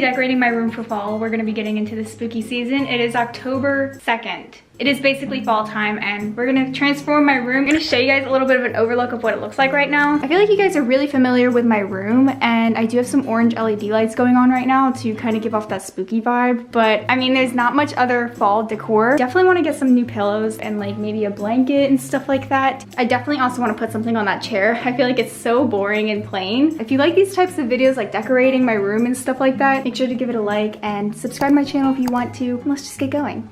decorating my room for fall. We're gonna be getting into the spooky season. It is October 2nd. It is basically fall time and we're gonna transform my room. I'm gonna show you guys a little bit of an overlook of what it looks like right now. I feel like you guys are really familiar with my room, and I do have some orange LED lights going on right now to kind of give off that spooky vibe. But I mean, there's not much other fall decor. Definitely want to get some new pillows and like maybe a blanket and stuff like that. I definitely also want to put something on that chair. I feel like it's so boring and plain. If you like these types of videos, like decorating my room and stuff like that, make sure to give it a like and subscribe to my channel if you want to. Let's just get going.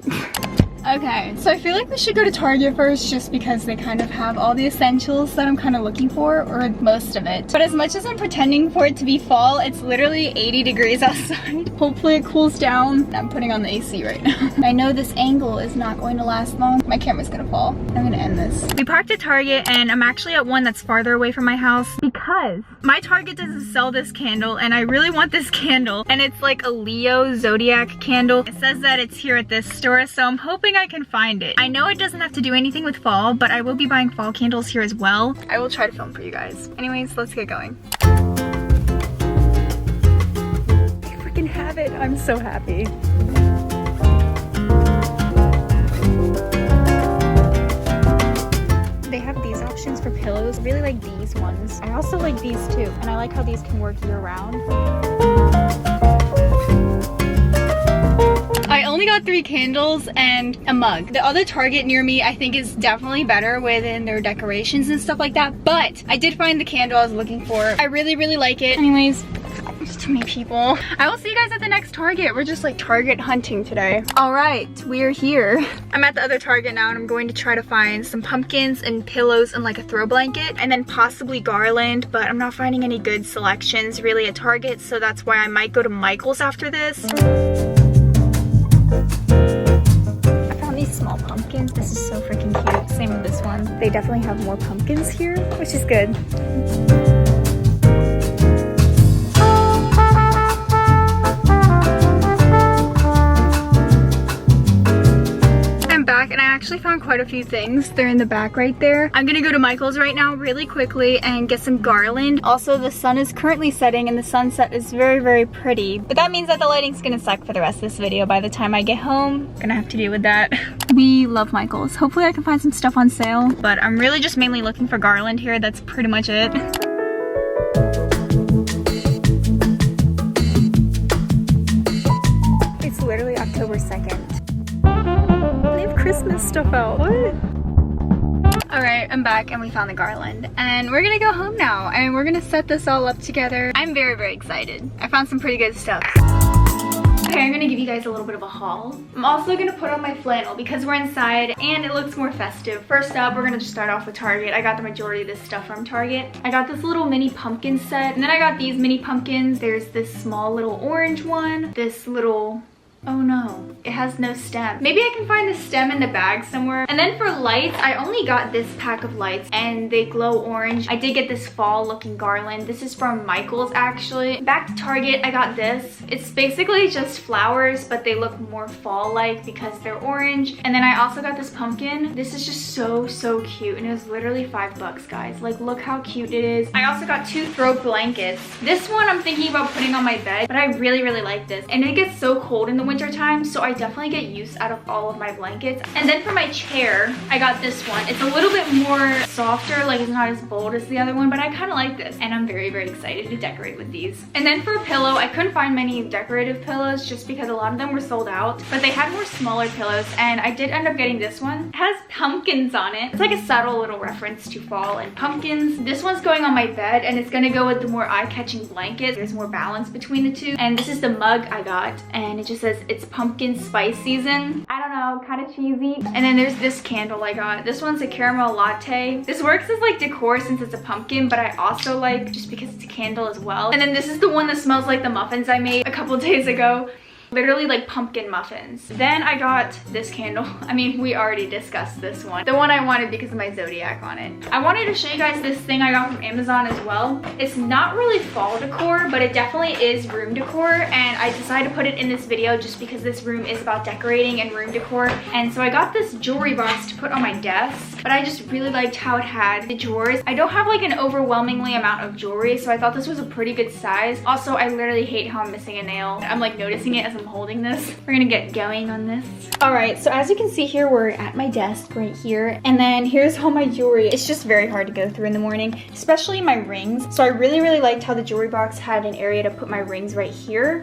Okay, so I feel like we should go to Target first just because they kind of have all the essentials that I'm kind of looking for, or most of it. But as much as I'm pretending for it to be fall, it's literally 80 degrees outside. Hopefully it cools down. I'm putting on the AC right now. I know this angle is not going to last long. My camera's gonna fall. I'm gonna end this. We parked at Target and I'm actually at one that's farther away from my house because my Target doesn't sell this candle and I really want this candle, and it's like a Leo zodiac candle. It says that it's here at this store, so I'm hoping I can find it. I know it doesn't have to do anything with fall, but I will be buying fall candles here as well. I will try to film for you guys. Anyways, let's get going. I freaking have it. I'm so happy. They have these options for pillows. I really like these ones. I also like these too, and I like how these can work year round. I only got 3 candles and a mug. The other Target near me I think is definitely better within their decorations and stuff like that, but I did find the candle I was looking for. I really like it. Anyways, there's too many people. I will see you guys at the next Target. We're just like Target hunting today. All right, we're here. I'm at the other Target now and I'm going to try to find some pumpkins and pillows and like a throw blanket and then possibly garland, but I'm not finding any good selections really at Target, so that's why I might go to Michael's after this. I found these small pumpkins. This is so freaking cute. Same with this one. They definitely have more pumpkins here, which is good. Back, and I actually found quite a few things. They're in the back right there. I'm gonna go to Michael's right now really quickly and get some garland. Also, the sun is currently setting and the sunset is very pretty, but that means that the lighting's gonna suck for the rest of this video. By the time I get home, I'm gonna have to deal with that. We love Michael's. Hopefully I can find some stuff on sale, but I'm really just mainly looking for garland here. That's pretty much it. It's literally October 2nd. Christmas stuff out. What? Alright, I'm back and we found the garland. And we're gonna go home now and we're gonna set this all up together. I'm very excited. I found some pretty good stuff. Okay, I'm gonna give you guys a little bit of a haul. I'm also gonna put on my flannel because we're inside and it looks more festive. First up, we're gonna just start off with Target. I got the majority of this stuff from Target. I got this little mini pumpkin set, and then I got these mini pumpkins. There's this small little orange one, this little... Oh no, it has no stem. Maybe I can find the stem in the bag somewhere. And then for lights, I only got this pack of lights and they glow orange. I did get this fall looking garland. This is from Michael's actually. Back to Target, I got this. It's basically just flowers, but they look more fall-like because they're orange. And then I also got this pumpkin. This is just so cute, and it was literally $5, guys. Like, look how cute it is. I also got 2 throw blankets. This one I'm thinking about putting on my bed, but I really like this. And it gets so cold in the winter time, so I definitely get use out of all of my blankets. And then for my chair, I got this one. It's a little bit more softer, like it's not as bold as the other one, but I kind of like this, and I'm very excited to decorate with these. And then for a pillow, I couldn't find many decorative pillows just because a lot of them were sold out, but they had more smaller pillows, and I did end up getting this one. It has pumpkins on it. It's like a subtle little reference to fall and pumpkins. This one's going on my bed, and it's gonna go with the more eye-catching blanket. There's more balance between the two. And this is the mug I got, and it just says it's pumpkin spice season. I don't know, kind of cheesy. And then there's this candle I got. This one's a caramel latte. This works as like decor since it's a pumpkin, but I also like just because it's a candle as well. And then this is the one that smells like the muffins I made a couple days ago. Literally like pumpkin muffins. Then I got this candle. I mean, we already discussed this one. The one I wanted because of my zodiac on it. I wanted to show you guys this thing I got from Amazon as well. It's not really fall decor, but it definitely is room decor, and I decided to put it in this video just because this room is about decorating and room decor. And so I got this jewelry box to put on my desk, but I just really liked how it had the drawers. I don't have like an overwhelmingly amount of jewelry, so I thought this was a pretty good size. Also, I literally hate how I'm missing a nail. I'm like noticing it as I'm holding this. We're gonna get going on this. All right, so as you can see here, we're at my desk right here, and then here's all my jewelry. It's just very hard to go through in the morning, especially my rings. So I really liked how the jewelry box had an area to put my rings right here.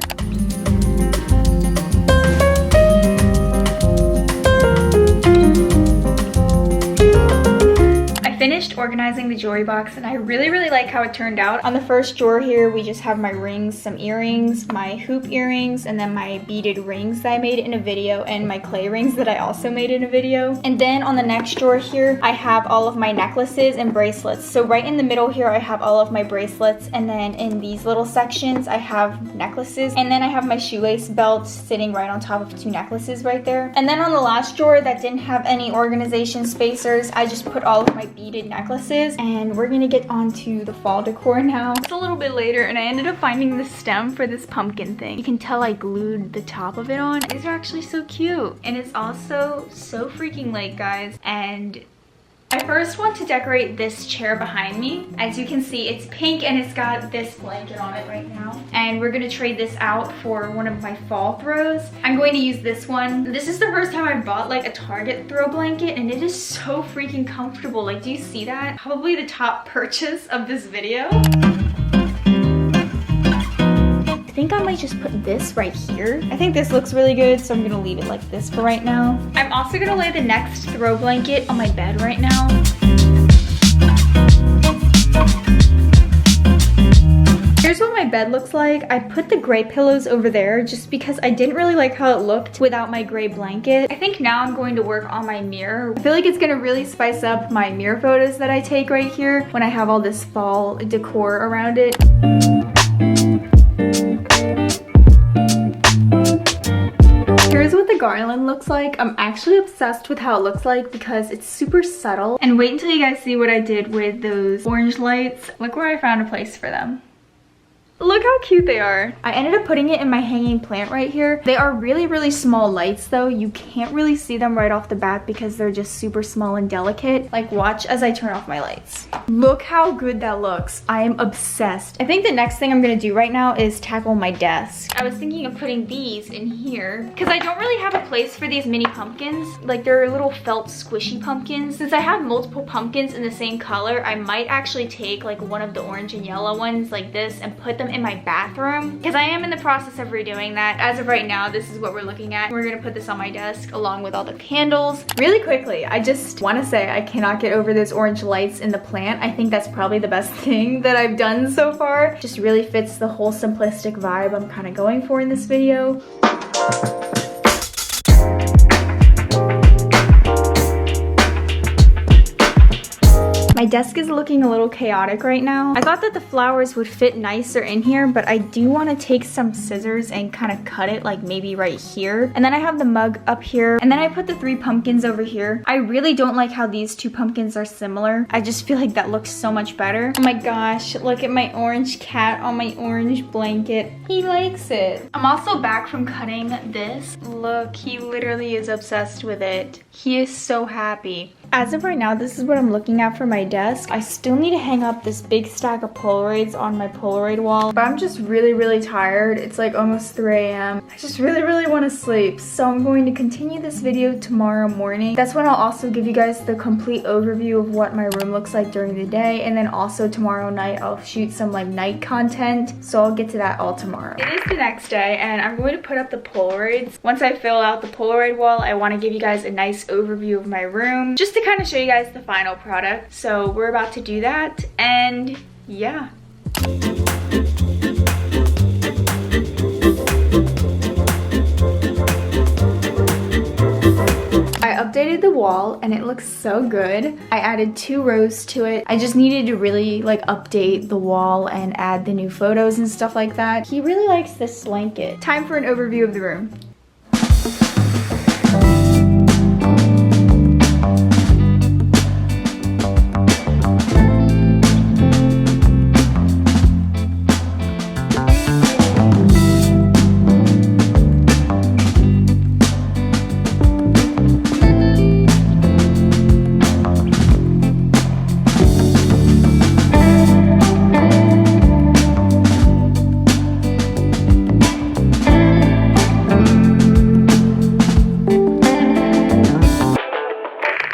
Finished organizing the jewelry box, and I really like how it turned out. On the first drawer here, we just have my rings, some earrings, my hoop earrings, and then my beaded rings that I made in a video, and my clay rings that I also made in a video. And then on the next drawer here, I have all of my necklaces and bracelets. So right in the middle here, I have all of my bracelets, and then in these little sections, I have necklaces, and then I have my shoelace belt sitting right on top of two necklaces right there. And then on the last drawer that didn't have any organization spacers, I just put all of my beaded necklaces, and we're gonna get on to the fall decor now. It's a little bit later, and I ended up finding the stem for this pumpkin thing. You can tell I glued the top of it on. These are actually so cute, and it's also so freaking late, guys, and I first want to decorate this chair behind me. As you can see, it's pink and it's got this blanket on it right now. And we're gonna trade this out for one of my fall throws. I'm going to use this one. This is the first time I bought like a Target throw blanket, and it is so freaking comfortable. Like, do you see that? Probably the top purchase of this video. I think I might just put this right here. I think this looks really good, so I'm gonna leave it like this for right now. I'm also gonna lay the next throw blanket on my bed right now. Here's what my bed looks like. I put the gray pillows over there just because I didn't really like how it looked without my gray blanket. I think now I'm going to work on my mirror. I feel like it's gonna really spice up my mirror photos that I take right here when I have all this fall decor around it. Here's what the garland looks like. I'm actually obsessed with how it looks like because it's super subtle. And wait until you guys see what I did with those orange lights. Look where I found a place for them. Look how cute they are. I ended up putting it in my hanging plant right here. They are really small lights though. You can't really see them right off the bat because they're just super small and delicate. Like, watch as I turn off my lights. Look how good that looks. I am obsessed. I think the next thing I'm gonna do right now is tackle my desk. I was thinking of putting these in here because I don't really have a place for these mini pumpkins. Like, they're little felt squishy pumpkins. Since I have multiple pumpkins in the same color, I might actually take like one of the orange and yellow ones like this and put them in my bathroom, because I am in the process of redoing that. As of right now, this is what we're looking at. We're gonna put this on my desk along with all the candles. Really quickly, I just want to say I cannot get over those orange lights in the plant. I think that's probably the best thing that I've done so far. Just really fits the whole simplistic vibe I'm kind of going for in this video. My desk is looking a little chaotic right now. I thought that the flowers would fit nicer in here, but I do want to take some scissors and kind of cut it like maybe right here. And then I have the mug up here, and then I put the 3 pumpkins over here. I really don't like how these 2 pumpkins are similar. I just feel like that looks so much better. Oh my gosh, look at my orange cat on my orange blanket. He likes it. I'm also back from cutting this. Look, he literally is obsessed with it. He is so happy. As of right now, this is what I'm looking at for my desk. I still need to hang up this big stack of Polaroids on my Polaroid wall, but I'm just really tired. It's like almost 3 a.m. I just really want to sleep, so I'm going to continue this video tomorrow morning. That's when I'll also give you guys the complete overview of what my room looks like during the day, and then also tomorrow night I'll shoot some like night content, so I'll get to that all tomorrow. It is the next day, and I'm going to put up the Polaroids. Once I fill out the Polaroid wall, I want to give you guys a nice overview of my room, just to kind of show you guys the final product. So we're about to do that, and yeah. I updated the wall and it looks so good. I added 2 rows to it. I just needed to really like update the wall and add the new photos and stuff like that. He really likes this blanket. Time for an overview of the room.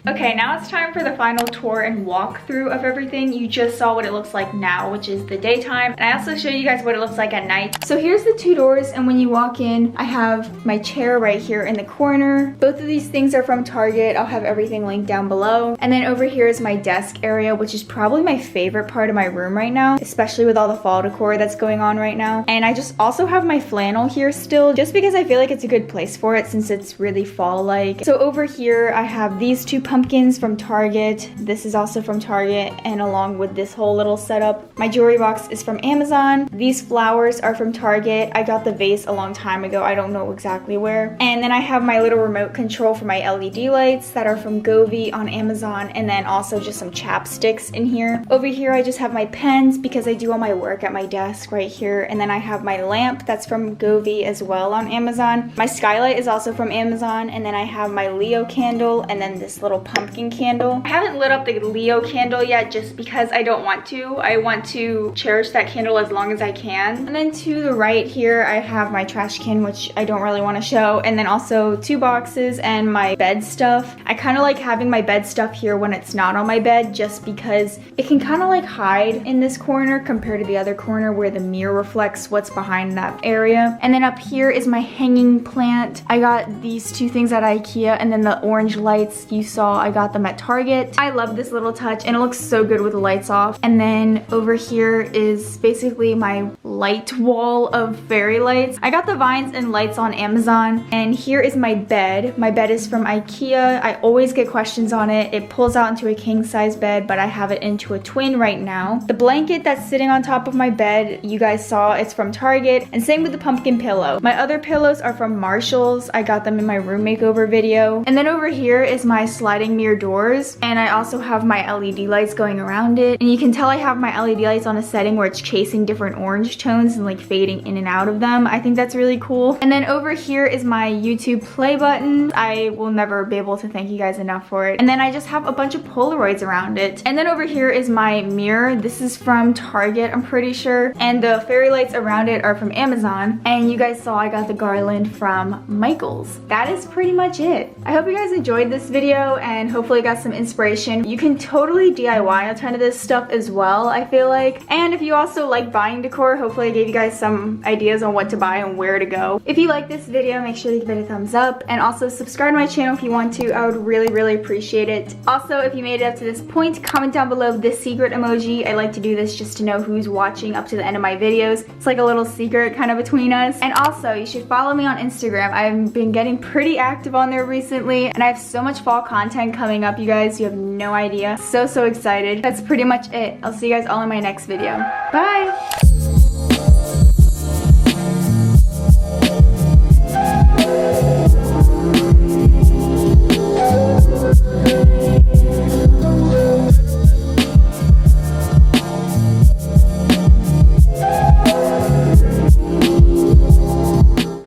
Okay, now it's time for the final tour and walkthrough of everything. You just saw what it looks like now, which is the daytime. And I also showed you guys what it looks like at night. So here's the 2 doors, and when you walk in, I have my chair right here in the corner. Both of these things are from Target. I'll have everything linked down below. And then over here is my desk area, which is probably my favorite part of my room right now, especially with all the fall decor that's going on right now. And I just also have my flannel here still, just because I feel like it's a good place for it since it's really fall-like. So over here, I have these 2 pumpkins from Target. This is also from Target, and along with this whole little setup. My jewelry box is from Amazon. These flowers are from Target. I got the vase a long time ago. I don't know exactly where. And then I have my little remote control for my LED lights that are from Govee on Amazon, and then also just some chapsticks in here. Over here I just have my pens because I do all my work at my desk right here, and then I have my lamp that's from Govee as well on Amazon. My skylight is also from Amazon, and then I have my Leo candle and then this little pumpkin candle. I haven't lit up the Leo candle yet just because I don't want to. I want to cherish that candle as long as I can. And then to the right here, I have my trash can, which I don't really want to show, and then also 2 boxes and my bed stuff. I kind of like having my bed stuff here when it's not on my bed just because it can kind of like hide in this corner compared to the other corner where the mirror reflects what's behind that area. And then up here is my hanging plant. I got these 2 things at IKEA, and then the orange lights you saw, I got them at Target. I love this little touch and it looks so good with the lights off. And then over here is basically my light wall of fairy lights. I got the vines and lights on Amazon. And here is my bed. My bed is from IKEA. I always get questions on it. It pulls out into a king size bed, but I have it into a twin right now. The blanket that's sitting on top of my bed, you guys saw, it's from Target. And same with the pumpkin pillow. My other pillows are from Marshall's. I got them in my room makeover video. And then over here is my sliding mirror doors, and I also have my LED lights going around it, and you can tell I have my LED lights on a setting where it's chasing different orange tones and like fading in and out of them. I think that's really cool. And then over here is my YouTube play button. I will never be able to thank you guys enough for it. And then I just have a bunch of Polaroids around it. And then over here is my mirror. This is from Target, I'm pretty sure, and the fairy lights around it are from Amazon. And you guys saw I got the garland from Michael's. That is pretty much it. I hope you guys enjoyed this video and hopefully got some inspiration. You can totally DIY a ton of this stuff as well, I feel like. And if you also like buying decor, hopefully I gave you guys some ideas on what to buy and where to go. If you like this video, make sure to give it a thumbs up, and also subscribe to my channel if you want to. I would really appreciate it. Also, if you made it up to this point, comment down below this secret emoji. I like to do this just to know who's watching up to the end of my videos. It's like a little secret kind of between us. And also, you should follow me on Instagram. I've been getting pretty active on there recently, and I have so much fall content coming up, you guys. You have no idea. So excited. That's pretty much it. I'll see you guys all in my next video. Bye!